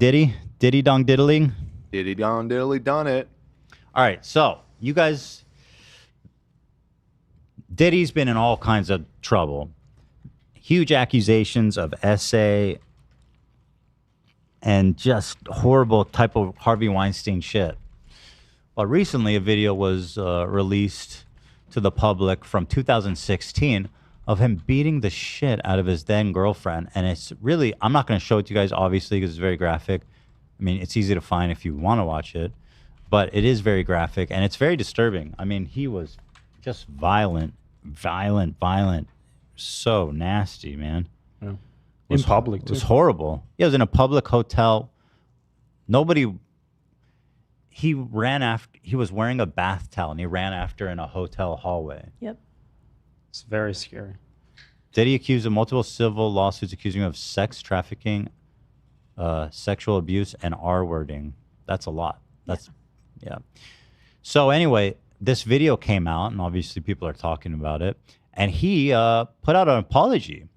Diddy dong diddling. Diddy dong diddly done it. All right, so you guys, Diddy's been in all kinds of trouble. Huge accusations of SA and just horrible type of Harvey Weinstein shit. But recently a video was released to the public from 2016 of him beating the shit out of his then girlfriend. And it's really, I'm not going to show it to you guys, obviously, because it's very graphic. I mean, it's easy to find if you want to watch it. But it is very graphic, and it's very disturbing. I mean, he was just violent. So nasty, man. Yeah. In public, too. It was horrible. Yeah, it was in a public hotel. He ran after, he was wearing a bath towel, and he ran after in a hotel hallway. Yep. It's very scary. Diddy accused of multiple civil lawsuits accusing him of sex trafficking, sexual abuse, and R-wording. That's a lot. Yeah. So anyway, this video came out, and obviously people are talking about it. And he put out an apology.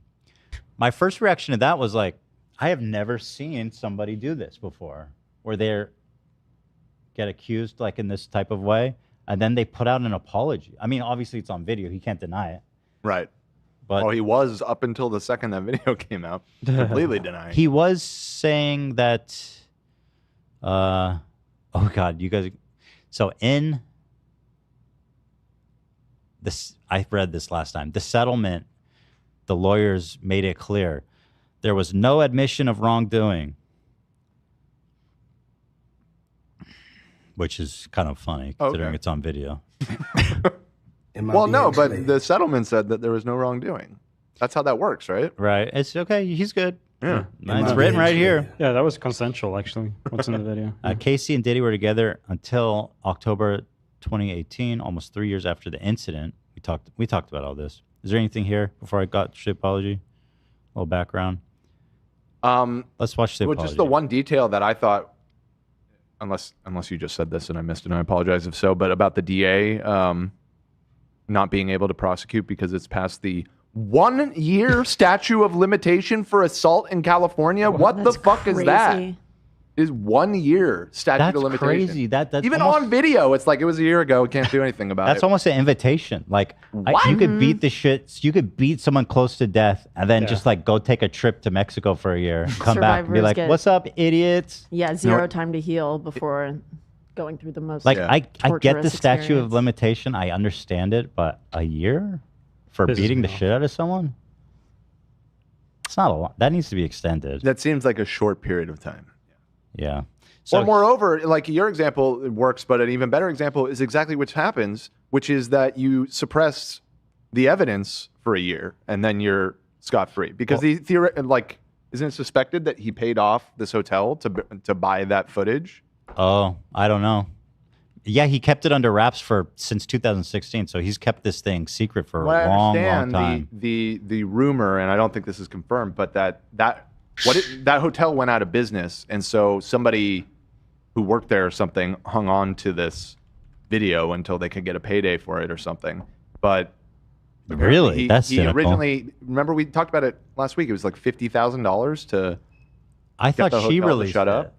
My first reaction to that was like, I have never seen somebody do this before, where they get accused like in this type of way, and then they put out an apology. I mean, obviously it's on video. He can't deny it. Right. But he was up until the second that video came out, completely denying. He was saying that, oh God, you guys. So in this, I read this last time. The settlement, the lawyers made it clear there was no admission of wrongdoing, which is kind of funny considering it's on video. Well, no, but the settlement said that there was no wrongdoing. That's how that works, right? Right. It's okay. He's good. Yeah. It's written right here. Yeah, that was consensual, actually. What's in the video? Casey and Diddy were together until October 2018, almost 3 years after the incident. We talked about all this. Is there anything here before I got to the apology? A little background. Let's watch the apology. Just the one detail that I thought, unless you just said this and I missed it, and I apologize if so, but about the DA not being able to prosecute because it's past the 1 year statute of limitation for assault in California. What the fuck is that? Is 1 year statute of limitation. Crazy. That's even almost, on video. It's like it was a year ago. Can't do anything about it. That's almost an invitation. Like you could beat the shit. You could beat someone close to death, and then just like go take a trip to Mexico for a year, come back and be like, "What's up, idiots?" Yeah, zero time to heal before going through the most. Like I get the statute experience. of limitation. I understand it, but a year for beating the shit out of someone? It's not a lot. That needs to be extended. That seems like a short period of time. Yeah. So moreover, like your example works, but an even better example is exactly what happens, which is that you suppress the evidence for a year and then you're scot-free. Because isn't it suspected that he paid off this hotel to buy that footage? Oh, I don't know. Yeah, he kept it under wraps since 2016, so he's kept this thing secret for a long time. The rumor, and I don't think this is confirmed, but that hotel went out of business, and so somebody who worked there or something hung on to this video until they could get a payday for it or something. But really, that's he originally, remember we talked about it last week. It was like $50,000 to. I thought she released shut up.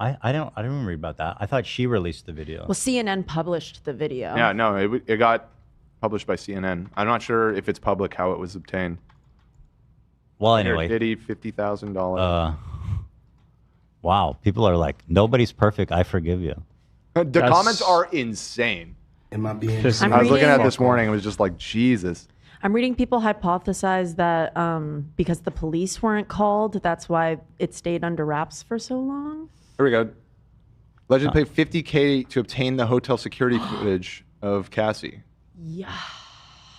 I didn't read about that. I thought she released the video. Well, CNN published the video. Yeah, no, it got published by CNN. I'm not sure if it's public how it was obtained. Well, anyway, Diddy $50,000. Wow, people are like, nobody's perfect. I forgive you. The comments are insane. Am I being? I was looking at it this morning. It was just like Jesus. I'm reading people hypothesize that because the police weren't called, that's why it stayed under wraps for so long. Here we go. Legend paid $50K to obtain the hotel security footage of Cassie. Yeah.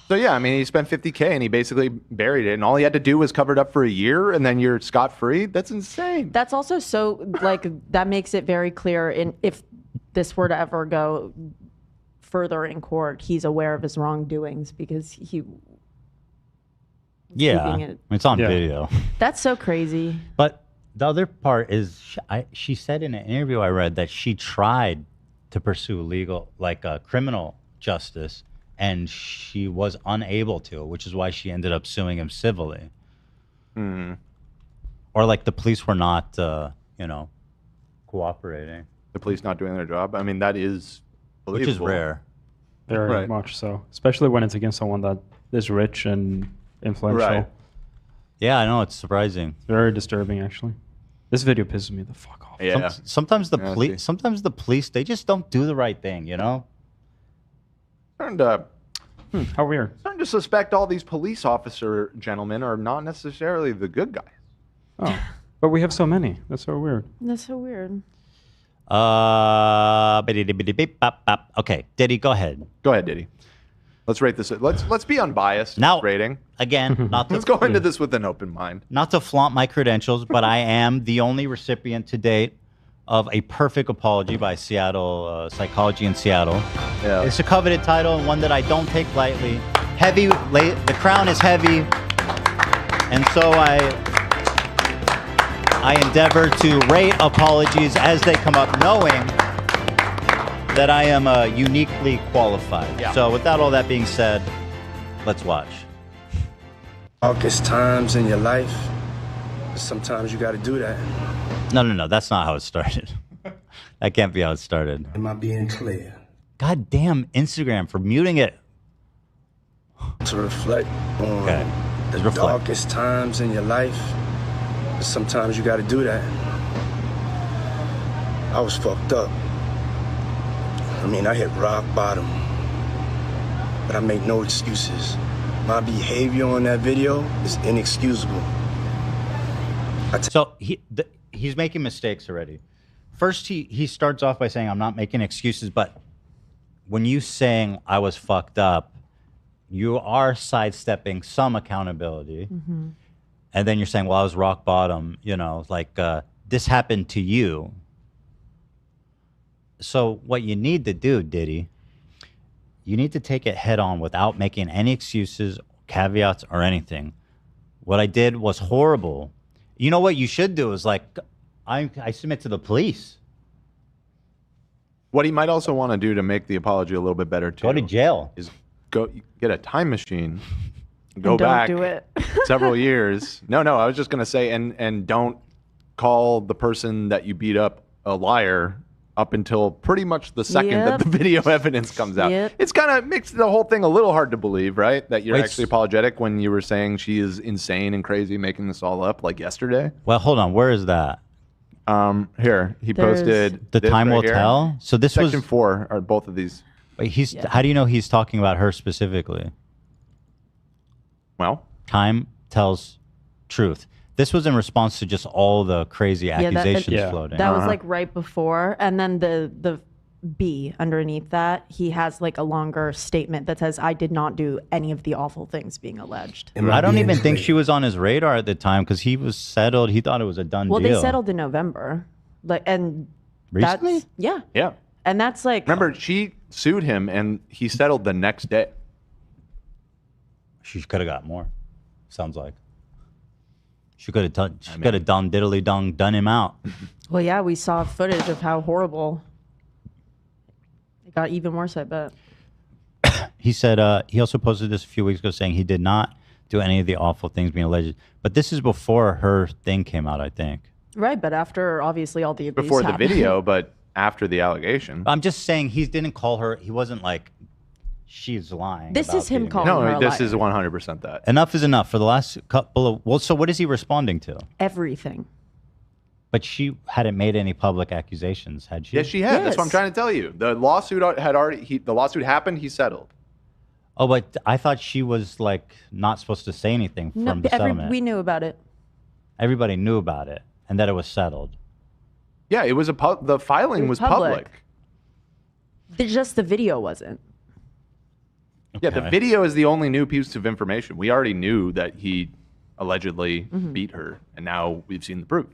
So yeah, I mean, he spent $50K and he basically buried it, and all he had to do was cover it up for a year, and then you're scot-free. That's insane. That's also so that makes it very clear. If this were to ever go further in court, he's aware of his wrongdoings because he. It's on video. That's so crazy. But the other part is, she said in an interview I read that she tried to pursue criminal justice, and she was unable to, which is why she ended up suing him civilly. or like the police were not, cooperating, The police not doing their job. I mean, that is which is believable. rare. Very Right. much so, especially when it's against someone that is rich and influential. Right. Yeah, I know, it's surprising. Very disturbing, actually. This video pisses me the fuck off. Yeah. Sometimes the Yeah, I see. police, they just don't do the right thing, you know. How weird. Starting to suspect all these police officer gentlemen are not necessarily the good guys. Oh, but we have so many. That's so weird. That's so weird. Okay, Diddy, go ahead. Go ahead, Diddy. Let's rate this. Let's be unbiased. in Now- this rating. Again, not Let's to go into this with an open mind. not to flaunt my credentials, but I am the only recipient to date of a perfect apology by Seattle Psychology in Seattle. Yeah. It's a coveted title and one that I don't take lightly. The crown is heavy, and so I endeavor to rate apologies as they come up, knowing that I am uniquely qualified. Yeah. So without all that being said, let's watch. Darkest times in your life, sometimes you got to do that. No, that's not how it started. That can't be how it started. Am I being clear? God damn Instagram for muting it. To reflect on Okay. the Reflect. darkest times in your life, sometimes you got to do that. I was fucked up. I mean, I hit rock bottom, but I make no excuses. My behavior on that video is inexcusable. So he's making mistakes already. First, he starts off by saying, I'm not making excuses, but when you saying I was fucked up, you are sidestepping some accountability. And then you're saying, well, I was rock bottom, this happened to you. So what you need to do, Diddy, you need to take it head on without making any excuses, caveats, or anything. What I did was horrible. You know what you should do is I submit to the police. What he might also want to do to make the apology a little bit better too Go to jail. is go get a time machine, And go don't back do it. several years. No, I was just gonna say, and don't call the person that you beat up a liar up until pretty much the second that Yep. the video evidence comes out. Yep. It's kind of makes the whole thing a little hard to believe, right? That you're Wait, actually apologetic when you were saying she is insane and crazy, making this all up like yesterday. Well, hold on. Where is that? Here he There's- posted The this time right will here. tell. So this Section was. 4 are both of these. Wait, Yeah. How do you know he's talking about her specifically? Well, Time tells truth. This was in response to just all the crazy that- accusations Yeah. floating. That was like right before, and then the B underneath that, he has like a longer statement that says, "I did not do any of the awful things being alleged." Am I don't being even think clear? she was on his radar at the time because he was settled. He thought it was a done Well, deal. they settled in November, and Recently? that's yeah, yeah. and that's like Remember, she sued him and he settled the next day. She could have got more. Sounds like. She could have done. She could have done diddly dong, done him out. Well, yeah, we saw footage of how horrible it got. Even worse, I bet. He said he also posted this a few weeks ago saying he did not do any of the awful things being alleged. But this is before her thing came out, I think. Right, but after obviously all the abuse Before the happened. video, but after the allegation. I'm just saying he didn't call her. He wasn't like, she's lying. This about is him being calling gay." her No, a this liar. is 100% that. Enough is enough. For the last couple of so what is he responding to? Everything. But she hadn't made any public accusations, had she? Yes, she had. That's what I'm Yes. trying to tell you. The lawsuit had already. The lawsuit happened. He settled. Oh, but I thought she was like not supposed to say anything No, from the settlement. we knew about it. Everybody knew about it and that it was settled. Yeah, it was the filing It was was public. public. Just the video wasn't. Yeah, the Okay. video is the only new piece of information. We already knew that he allegedly beat her, and now we've seen the proof.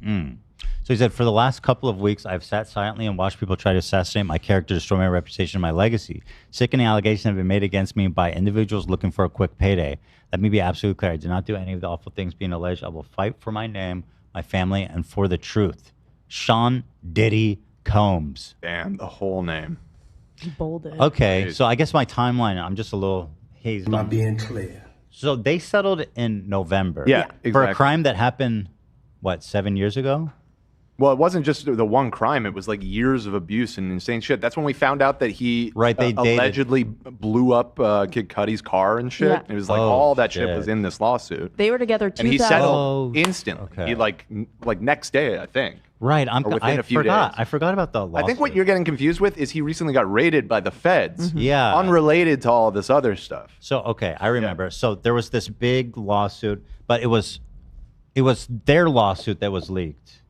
So he said, for the last couple of weeks, I've sat silently and watched people try to assassinate my character, destroy my reputation, and my legacy. Sickening allegations have been made against me by individuals looking for a quick payday. Let me be absolutely clear. I did not do any of the awful things being alleged. I will fight for my name, my family, and for the truth. Sean Diddy Combs. Damn, the whole name. He bolded. Okay, so I guess my timeline, I'm just a little hazed Am I on. being clear? So they settled in November. Yeah, For a exactly. crime that happened what, 7 years ago? Well, it wasn't just the one crime. It was like years of abuse and insane shit. That's when we found out that he They dated. allegedly blew up Kid Cudi's car and shit. Yeah. It was like Oh, all that shit shit. was in this lawsuit. They were together And he 2000. settled Oh, instantly. okay. He like next day, I think. Right. Or within a few forgot. days. I forgot about the lawsuit. I think what you're getting confused with is he recently got raided by the feds. Yeah. Unrelated to all this other stuff. So okay, I remember. So there was this big lawsuit, but it was their lawsuit that was leaked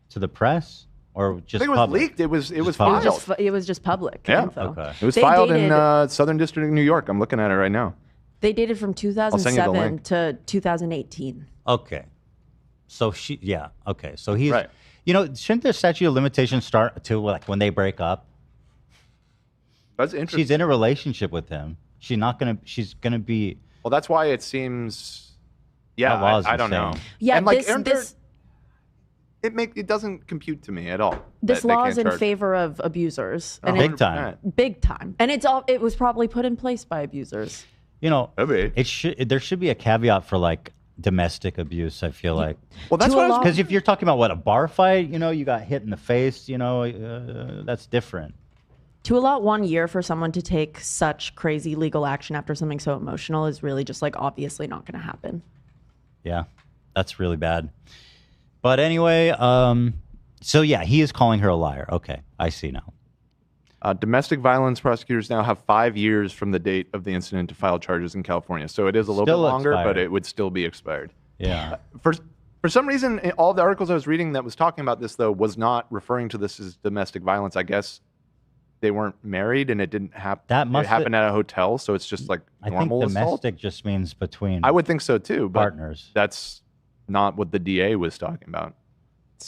to the press or I just think it was public? leaked. It was public. filed. It was just public Yeah. info. Okay. It was They filed in dated- Southern District of New York. I'm looking at it right now. They dated from send you the 2007 link. to 2018. Okay. So okay. So he's Right. shouldn't the statute of limitations start to like when they break up? That's interesting. She's in a relationship with him. She's gonna be Well, that's why it seems. Yeah, That law is I don't know. insane. Yeah, and like, this aren't this it doesn't compute to me at all. this that they law can't is in charge. favor of abusers, and Big it, time. big time. And it was probably put in place by abusers. Maybe. there should be a caveat for like domestic abuse. I feel like Well, that's To what I a was. law- because if you're talking about a bar fight, you got hit in the face, that's different. To allot 1 year for someone to take such crazy legal action after something so emotional is really just like obviously not going to happen. Yeah, that's really bad. But anyway, so yeah, he is calling her a liar. Okay, I see now. Domestic violence prosecutors now have 5 years from the date of the incident to file charges in California. So it is a little Still bit longer, expired. but it would still be expired. Yeah. For some reason, in all the articles I was reading that was talking about this, though, was not referring to this as domestic violence. I guess they weren't married and it didn't happen. That must it happened at a hotel, so it's just like I think normal assault. domestic just means between I would think so too, but partners. that's not what the DA was talking about.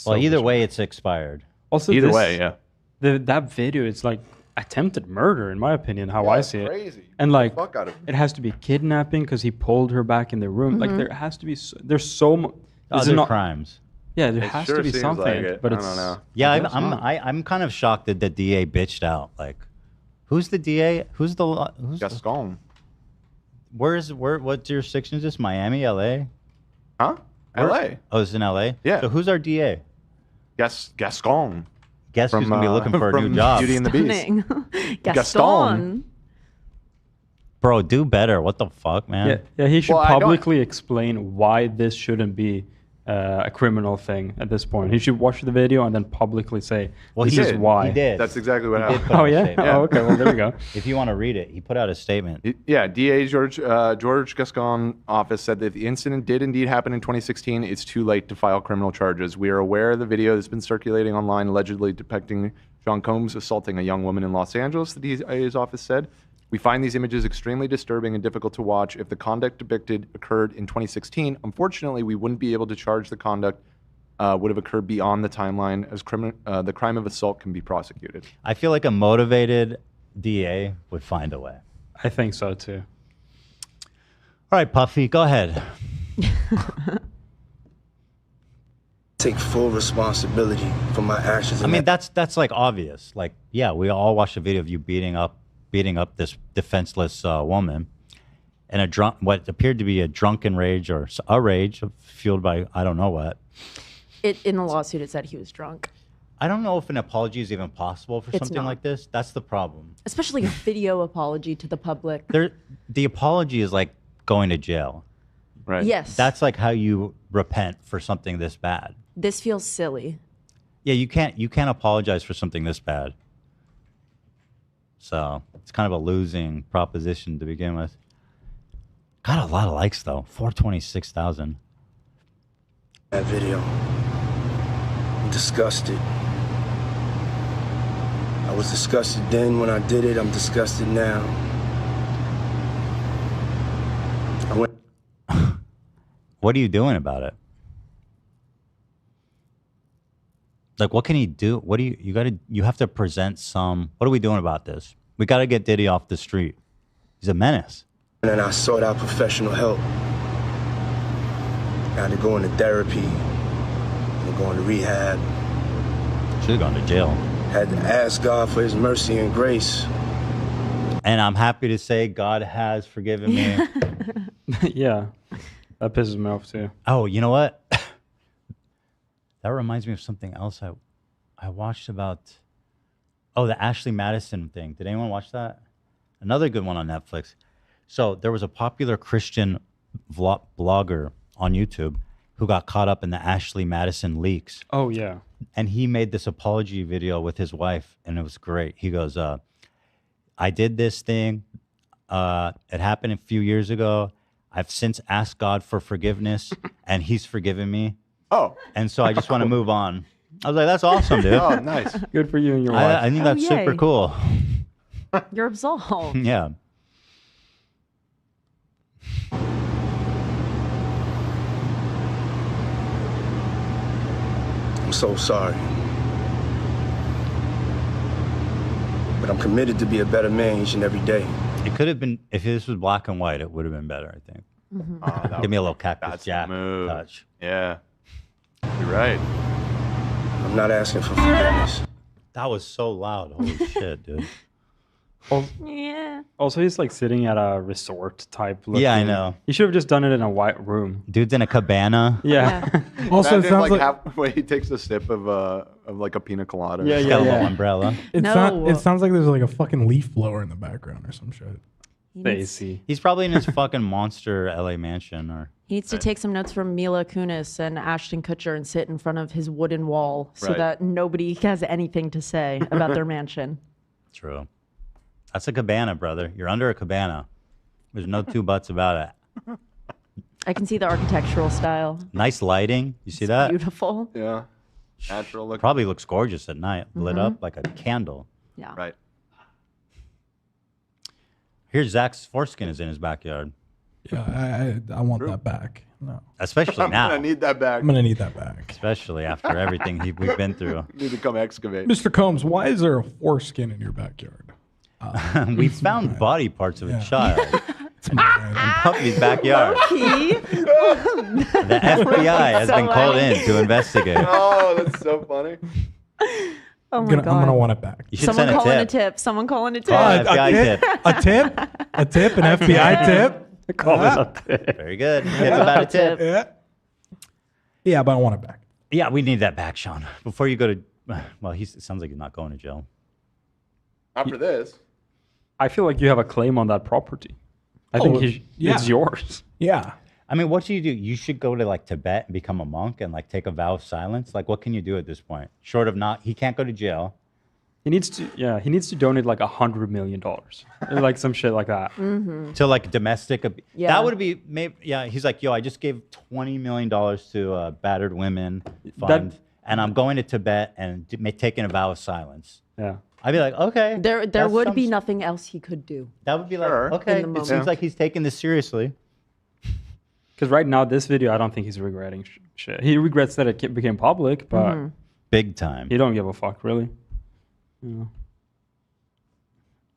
Well, either So- way, it's expired. Also, Either this- way, yeah. that video, it's like attempted murder, in my opinion, how I see it. Crazy. And like, Fuck out of it. it has to be kidnapping because he pulled her back in the room. Like, there has to be. There's so much. Other crimes. Yeah, there It has sure to be seems something. like it. But I it's. don't know. Yeah, I guess not. I'm kind of shocked that the DA bitched out. Like, who's the DA? Who's Gascon. what jurisdiction is this? Miami, LA? Huh? L.A. Oh, it's in LA. Yeah. So who's our DA? Gascon. Guess who's gonna be looking for a from new job? Beauty and the Beast. Stunning. Gaston. Gaston. Bro, do better. What the fuck, man? Yeah, he should Well, I don't- publicly explain why this shouldn't be a criminal thing at this point. He should watch the video and then publicly say, Well, this he is did. why. He did. That's exactly what He did happened. put out Oh, a yeah? statement. Oh, okay. Well, there we go. If you want to read it, he put out a statement. Yeah, DA George Gascon office said that the incident did indeed happen in 2016. It's too late to file criminal charges. We are aware of the video that's been circulating online allegedly depicting Sean Combs assaulting a young woman in Los Angeles, the DA's office said. We find these images extremely disturbing and difficult to watch. If the conduct depicted occurred in 2016, unfortunately, we wouldn't be able to charge the conduct would have occurred beyond the timeline as the crime of assault can be prosecuted. I feel like a motivated DA would find a way. I think so, too. All right, Puffy, go ahead. Take full responsibility for my actions. I mean, that's like obvious. Like, yeah, we all watched a video of you beating up this defenseless woman, and what appeared to be a drunken rage or a rage fueled by I don't know what. In the lawsuit, it said he was drunk. I don't know if an apology is even possible for It's something not. like this. That's the problem. Especially a video apology to the public. The apology is like going to jail. Right. Yes. That's like how you repent for something this bad. This feels silly. Yeah, you can't apologize for something this bad. So it's kind of a losing proposition to begin with. Got a lot of likes though, 426,000. that video. I'm disgusted. I was disgusted then when I did it. I'm disgusted now. I went. What are you doing about it? Like, what can he do? What do you have to present some, what are we doing about this? We got to get Diddy off the street. He's a menace. And I sought out professional help. I had to go into therapy, and go into rehab. Should have gone to jail. Had to ask God for his mercy and grace. And I'm happy to say God has forgiven me. Yeah, that pisses me off, too. Oh, you know what? That reminds me of something else I watched about. Oh, the Ashley Madison thing. Did anyone watch that? Another good one on Netflix. So there was a popular Christian blogger on YouTube who got caught up in the Ashley Madison leaks. Oh yeah. And he made this apology video with his wife, and it was great. He goes, I did this thing. It happened a few years ago. I've since asked God for forgiveness, and he's forgiven me. Oh. And so I just want to move on. I was like, that's awesome, dude. Oh, nice. Good for you and your wife. I think that's super yay. cool. You're absolved. Yeah. I'm so sorry. But I'm committed to be a better man each and every day. It could have been, if this was black and white, it would have been better, I think. Give me a little Cactus That's Jack the move. touch. Yeah. You're right. I'm not asking for forgiveness. That was so loud. Holy shit, dude. Yeah. Also, he's like sitting at a resort type. Yeah, I looking- know. He should have just done it in a white room. Dude's in a cabana. Yeah. Also, it Imagine, sounds like halfway he takes a sip of like a pina colada. Yeah, He's yeah, got a yeah. little umbrella. No. it sounds like there's like a fucking leaf blower in the background or some shit. He The needs, AC. He's probably in his fucking monster LA mansion or he needs to take some notes from Mila Kunis and Ashton Kutcher and sit in front of his wooden wall so Right. that nobody has anything to say about their mansion. true. That's a cabana, brother. You're under a cabana. There's no two buts about it. I can see the architectural style. Nice lighting. You see that? Beautiful. Yeah. Natural look. Probably looks gorgeous at night, lit up like a candle. Yeah. Right. Here's Zach's foreskin is in his backyard, Yeah, I want that back. No, especially I'm now. gonna need that back. I'm gonna need that back. Especially after everything we've been through. Need to come excavate. Mr. Combs, why is there a foreskin in your backyard? We found body parts of a Yeah. child It's mine. in Puppy's backyard. Key. The FBI has been called in to investigate. Oh, that's so funny. Oh my I'm God. gonna want it back. You should Someone send calling a a tip. tip. Someone calling a tip. Call an FBI tip. A tip? A tip? An FBI tip? Call it a tip. Very good. Tip about a tip. Yeah. Yeah, but I want it back. Yeah, we need that back, Sean. Before you go to, well, it sounds like he's not going to jail. After this. I feel like you have a claim on that property. I think yeah. it's yours. Yeah. I mean, what should you do? You should go to like Tibet and become a monk and like take a vow of silence. Like, what can you do at this point? Short of not, he can't go to jail. He needs to donate like $100 million, like some shit like that. To like domestic, Yeah. that would be maybe. Yeah, he's like, yo, I just gave $20 million to battered women fund, and I'm going to Tibet and taking a vow of silence. Yeah. I'd be like, okay. There that would be sounds- nothing else he could do. That would be like, Sure. okay. In the It seems moment. like he's taking this seriously. Because right now, this video, I don't think he's regretting shit. He regrets that it became public, but Big time. he don't give a fuck, really. Yeah.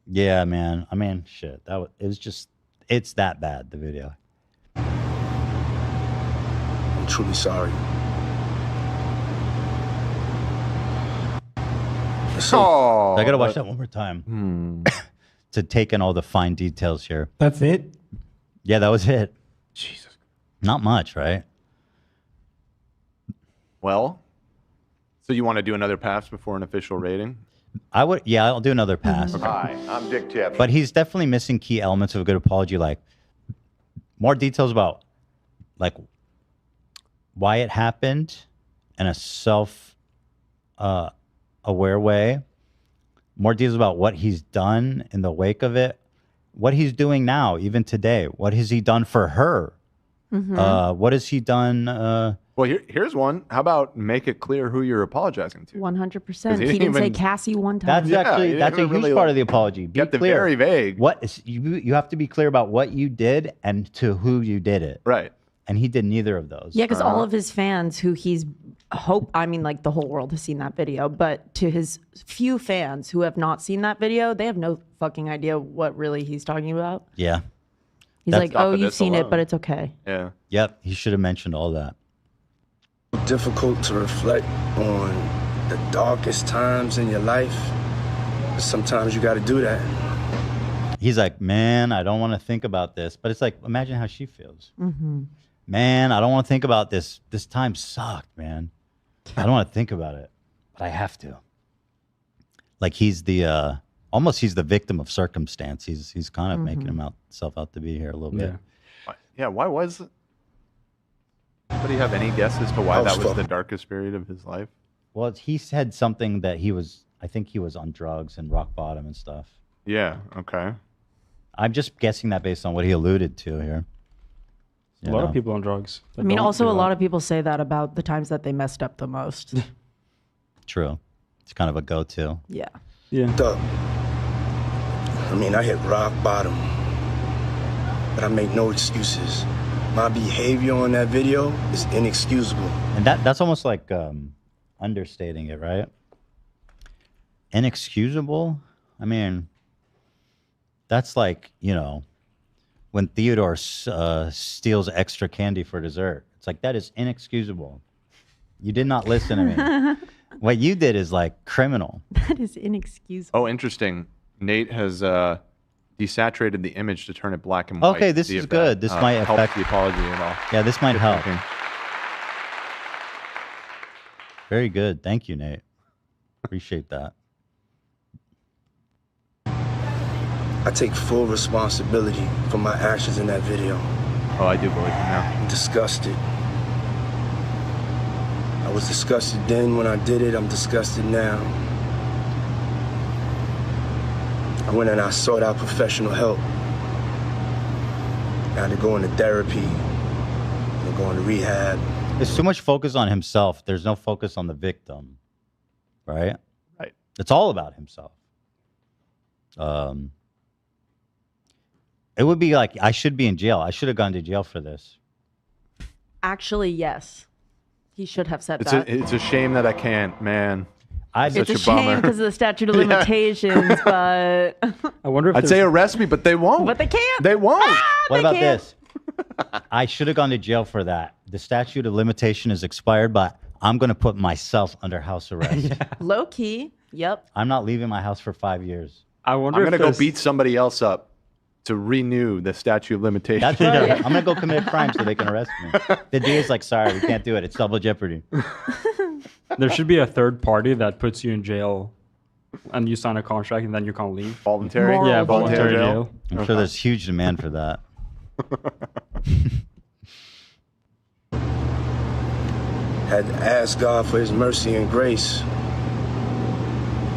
Yeah, man. I mean, shit. It was just, it's that bad, the video. I'm truly sorry. So, Oh. I gotta watch that one more time to take in all the fine details here. That's it? Yeah, that was it. Jesus. Not much, right? Well, so you want to do another pass before an official rating? I would. Yeah, I'll do another pass. Hi, I'm Dick Tip. But he's definitely missing key elements of a good apology, like more details about like why it happened in a self-aware way. More details about what he's done in the wake of it, what he's doing now, even today. What has he done for her? What has he done? Well, here's one. How about make it clear who you're apologizing to? 100%. he He didn't didn't say even- Cassie one time. That's Yeah, actually you that's a didn't huge really, part like, of the apology. Be Kept it clear. very vague. What is, you have to be clear about what you did and to who you did it. Right. And he did neither of those. Yeah, because all of his fans who like the whole world has seen that video, but to his few fans who have not seen that video, they have no fucking idea what really he's talking about. Yeah. He's That's like, off oh, of you've this seen it, alone. but it's okay. Yeah. Yep. He should have mentioned all that. difficult to reflect on the darkest times in your life. But sometimes you got to do that. He's like, man, I don't want to think about this. But it's like, imagine how she feels. Man, I don't want to think about this. This time sucked, man. I don't want to think about it, but I have to. Like he's the almost he's the victim of circumstance. He's kind of making himself out to be here a little bit. Yeah, why was it? Anybody have any guess as to why that was the darkest period of his life? Well, he said something that I think he was on drugs and rock bottom and stuff. Yeah, okay. I'm just guessing that based on what he alluded to here. A lot of people on drugs. I mean, also a lot of people say that about the times that they messed up the most. True. It's kind of a go-to. Yeah. Yeah. I mean, I hit rock bottom, but I make no excuses. My behavior on that video is inexcusable. And that's almost like understating it, right? Inexcusable? I mean, that's like, when Theodore steals extra candy for dessert. It's like, that is inexcusable. You did not listen to me. What you did is like criminal. That is inexcusable. Oh, interesting. Nate has desaturated the image to turn it black and white. Okay, this is good. This might help affect the apology at all. Yeah, this might help. Thinking. Very good. Thank you, Nate. Appreciate that. I take full responsibility for my actions in that video. Oh, I do believe you now. I'm disgusted. I was disgusted then when I did it. I'm disgusted now. I went and I sought out professional help. I had to go into therapy and go into rehab. There's too much focus on himself. There's no focus on the victim, right? Right. It's all about himself. It would be like, I should be in jail. I should have gone to jail for this. Actually, yes. He should have said It's that. it's a shame that I can't, man. It's It's a a shame bummer. because of the statute of limitations, but I wonder if I'd say arrest me, but they won't. but they can't. They won't. What they about can't. this? I should have gone to jail for that. The statute of limitation is expired, but I'm going to put myself under house arrest. Low key. Yep. I'm not leaving my house for 5 years. I wonder I'm if gonna go there's- beat somebody else up to renew the statute of limitations. That's right. I'm going to go commit a crime so they can arrest me. The DA's like, sorry, we can't do it. It's double jeopardy. There should be a third party that puts you in jail, and you sign a contract, and then you can't leave. Voluntary. Moral Yeah, jail. voluntary jail. I'm sure there's huge demand for that. Had to ask God for his mercy and grace.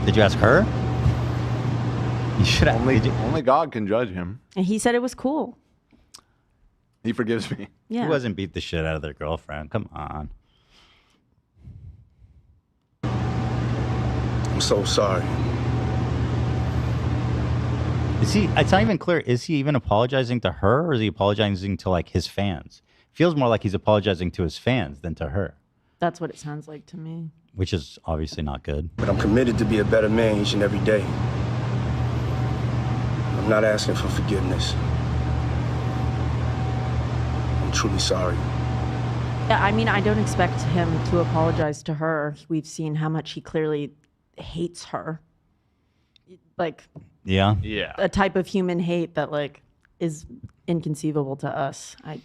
Did you ask her? You should have. Only God can judge him. And he said it was cool. He forgives me. Yeah. Who wasn't beat the shit out of their girlfriend? Come on. I'm so sorry. Is he? It's not even clear. Is he even apologizing to her, or is he apologizing to like his fans? Feels more like he's apologizing to his fans than to her, That's what it sounds like to me. which is obviously not good. But I'm committed to be a better man each and every day. I'm not asking for forgiveness. I'm truly sorry. Yeah, I mean, I don't expect him to apologize to her. We've seen how much he clearly hates her. Like Yeah. Yeah. a type of human hate that like is inconceivable to us. I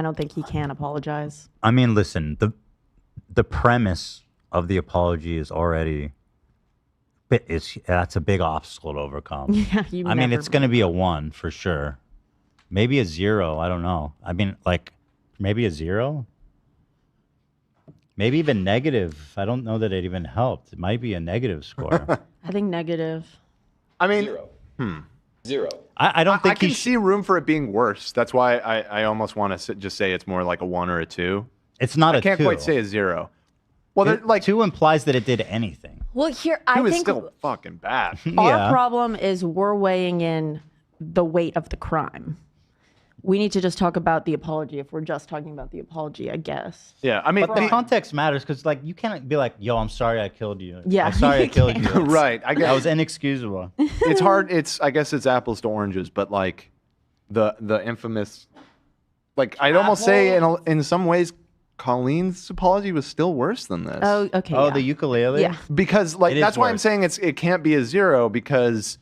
don't think he can apologize. I mean, listen. The premise of the apology is already. That's a big obstacle to overcome. Yeah, I mean, it's going to be a 1 for sure. Maybe a 0. I don't know. I mean, like, maybe a 0. Maybe even negative. I don't know that it even helped. It might be a negative score. I think negative. I mean, Zero. I don't I think can he. see room for it being worse. That's why I almost want to just say it's more like a 1 or a 2. It's not I a can't 2. quite say a 0. Well, they're like 2 implies that it did anything. Well, here 2 I is think still fucking bad. our Yeah. problem is we're weighing in the weight of the crime. We need to just talk about the apology if we're just talking about the apology, I guess. Yeah, I mean, But the context matters because, like, you can't be like, "Yo, I'm sorry I killed you." Yeah, I'm sorry I you killed you. can't. right. I That guess was inexcusable. it's hard. I guess it's apples to oranges, but like the infamous, like I'd almost say in some ways, Colleen's apology was still worse than this. Oh, okay. Oh, yeah. the ukulele. Yeah. Because like It is that's why I'm worse. saying it can't be a 0 because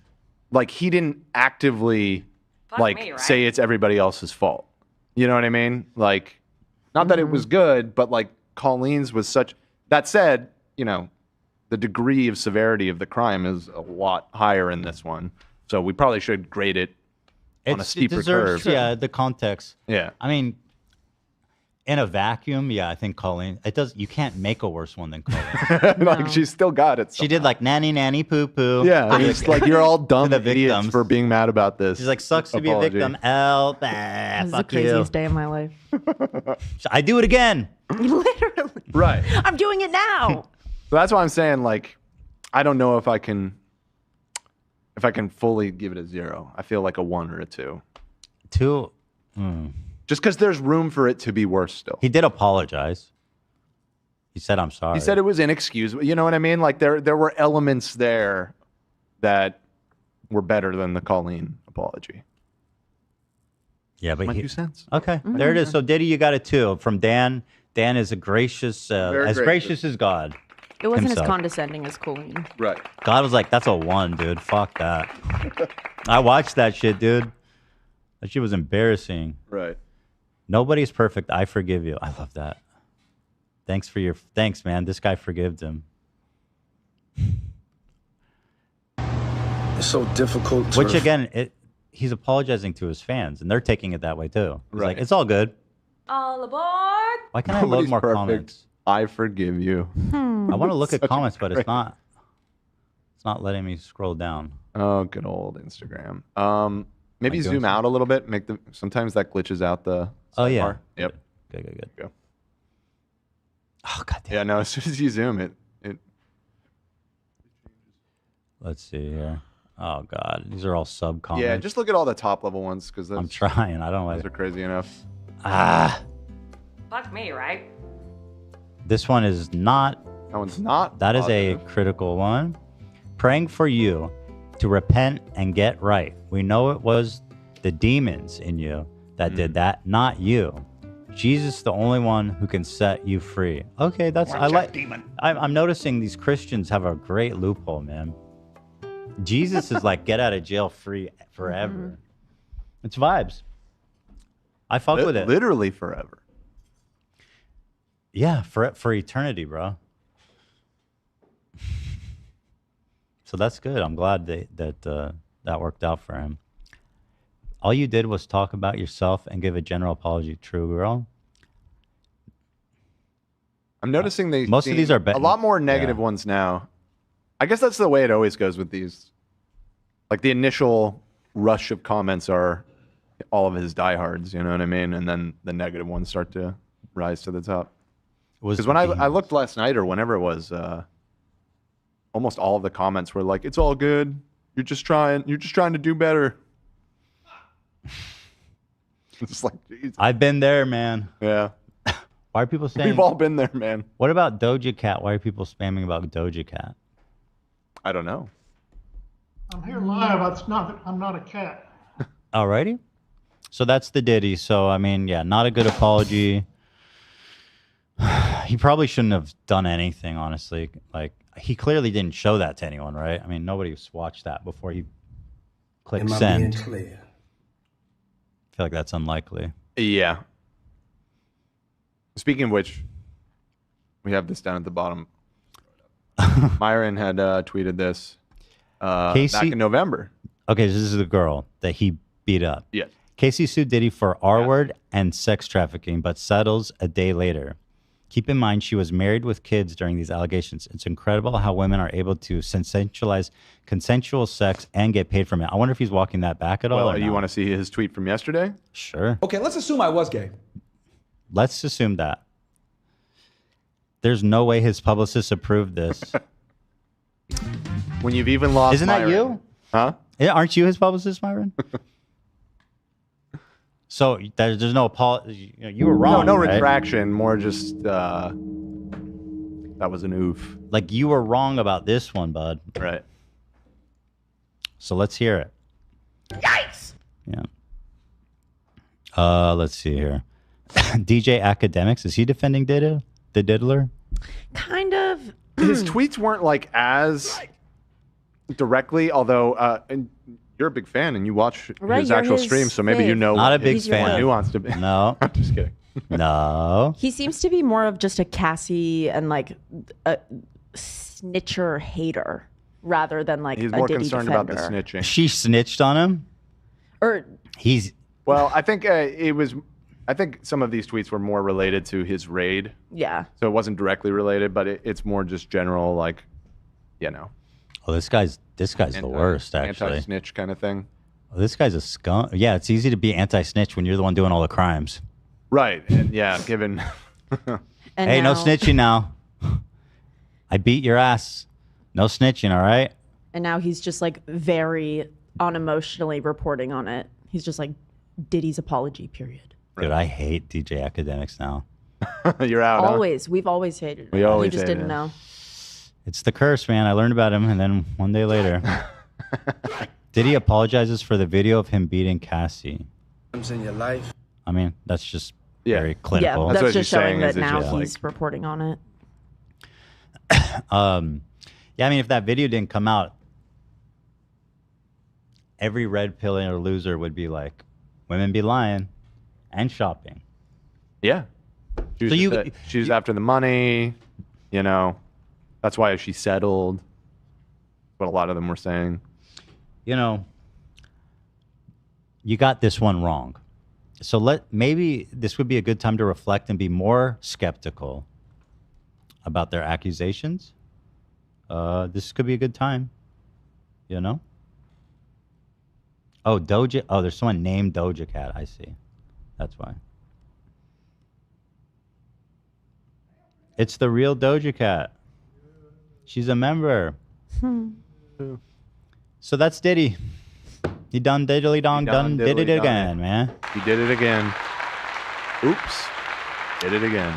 like he didn't actively say it's everybody else's fault. You know what I mean? Like not that it was good, but like Colleen's was such. That said, the degree of severity of the crime is a lot higher in this one. So we probably should grade it on a steeper curve. Yeah, the context. Yeah. I mean, in a vacuum, yeah, I think Colleen. It does. You can't make a worse one than Colleen. Like she's still got it. She did like nanny poo poo. Yeah, it's like you're all dumb the idiots victims. for being mad about this. She's like, sucks to be a apology. victim. Help. This is the Fuck you. craziest day of my life. I do it again. Literally. Right. I'm doing it now. So that's why I'm saying, like, I don't know if I can fully give it a 0. I feel like a 1 or a 2. 2. Just because there's room for it to be worse still. He did apologize. He said, "I'm sorry." He said it was inexcusable. You know what I mean? Like there were elements there that were better than the Colleen apology. Yeah, but My 2 cents. okay, there it is. So Diddy, you got a 2 from Dan. Dan is a gracious, as gracious as God. It wasn't himself. as condescending as Colleen. Right. God was like, "That's a 1, dude. Fuck that." I watched that shit, dude. That shit was embarrassing. Right. Nobody's perfect. I forgive you. I love that. Thanks, man. This guy forgived him. It's so difficult to Which again, he's apologizing to his fans, and they're taking it that way too. He's like, Right. "It's all good." All aboard! Why can't I load Nobody's more perfect. comments? I forgive you. I want to look at Such a comments, but it's great- not. It's not letting me scroll down. Oh, good old Instagram. Maybe Like doing zoom out a little bit. Sometimes that glitches out the. Oh yeah. sidebar. Yep. Good. Go. Oh god damn. Yeah. No. As soon as you zoom it. Let's see here. Oh god, these are all sub comments. Yeah. Just look at all the top level ones because I'm trying. I don't those like. are crazy enough. Fuck me, right? This one is not. That one's not. That is positive. a critical one. Praying for you to repent and get right. We know it was the demons in you that did that, not you. Jesus, the only one who can set you free. Okay, I like. I'm noticing these Christians have a great loophole, man. Jesus is like get out of jail free forever. It's vibes. I fuck with it. Literally forever. Yeah, for eternity, bro. So that's good. I'm glad that worked out for him. All you did was talk about yourself and give a general apology. True, girl. I'm noticing most of these are a lot more negative ones now. I guess that's the way it always goes with these. Like the initial rush of comments are all of his diehards, you know what I mean? And then the negative ones start to rise to the top. Because when I looked last night or whenever it was, almost all of the comments were like, "It's all good. You're just trying to do better." It's like, geez. I've been there, man. Yeah. Why are people saying? We've all been there, man. What about Doja Cat? Why are people spamming about Doja Cat? I don't know. I'm here live. It's not that I'm not a cat. Alrighty. So that's the Diddy. So I mean, yeah, not a good apology. He probably shouldn't have done anything, honestly. Like he clearly didn't show that to anyone, right? I mean, nobody watched that before he clicked send. I feel like that's unlikely. Yeah. Speaking of which, we have this down at the bottom. Myron had tweeted this back in November. Okay, so this is the girl that he beat up. Yes. Casey sued Diddy for R-word and sex trafficking, but settles a day later. Keep in mind, she was married with kids during these allegations. It's incredible how women are able to sensationalize consensual sex and get paid from it. I wonder if he's walking that back at all. Well, you want to see his tweet from yesterday? Sure. Okay, let's assume I was gay. Let's assume that. There's no way his publicist approved this. When you've even lost Isn't that Myron. you? Huh? Yeah, aren't you his publicist, Myron? So there's no apology. You were wrong. No right? retraction. More just that was an oof. Like you were wrong about this one, bud. Right. So let's hear it. Yikes! Yeah. Let's see here. DJ Academics, is he defending the diddler? Kind of. His tweets weren't like as directly, although and you're a big fan and you watch Right, his you're actual his stream, so maybe you fave. know Not a big it's more fan. nuanced a bit. No. I'm just kidding. No. He seems to be more of just a Cassie and like a snitcher hater rather than like He's a more Diddy concerned defender. about the snitching. She snitched on him. Or He's Well, I think it was. I think some of these tweets were more related to his raid, yeah. so it wasn't directly related, but it's more just general, like, oh, this guy's the worst actually. anti-snitch kind of thing. Oh, this guy's a scum. Yeah, it's easy to be anti-snitch when you're the one doing all the crimes. Right. And yeah, given. And Hey, no now- snitching now. I beat your ass. No snitching, all right? And now he's just like very unemotionally reporting on it. He's just like Diddy's apology period. Dude, I hate DJ Academics now. You're out. huh? Always. We've always hated it. We always You just hated didn't it. know. It's the curse, man. I learned about him, and then one day later, Diddy apologizes for the video of him beating Cassie. In your life. I mean, that's just Yeah. very Yeah, clinical. That's that's what just she's saying showing that is it's now just, he's like- reporting on it. Yeah, I mean, if that video didn't come out, every red pill or loser would be like, women be lying and shopping. Yeah. She was, So she was after the money, That's why she settled. What a lot of them were saying. You know, you got this one wrong. So maybe this would be a good time to reflect and be more skeptical about their accusations. This could be a good time, Oh, Doja. Oh, there's someone named Doja Cat. I see. That's why. It's the real Doja Cat. She's a member. So that's Diddy. He done diddly dong done did it diddly dong. again, man. He did it again. Oops. Did it again.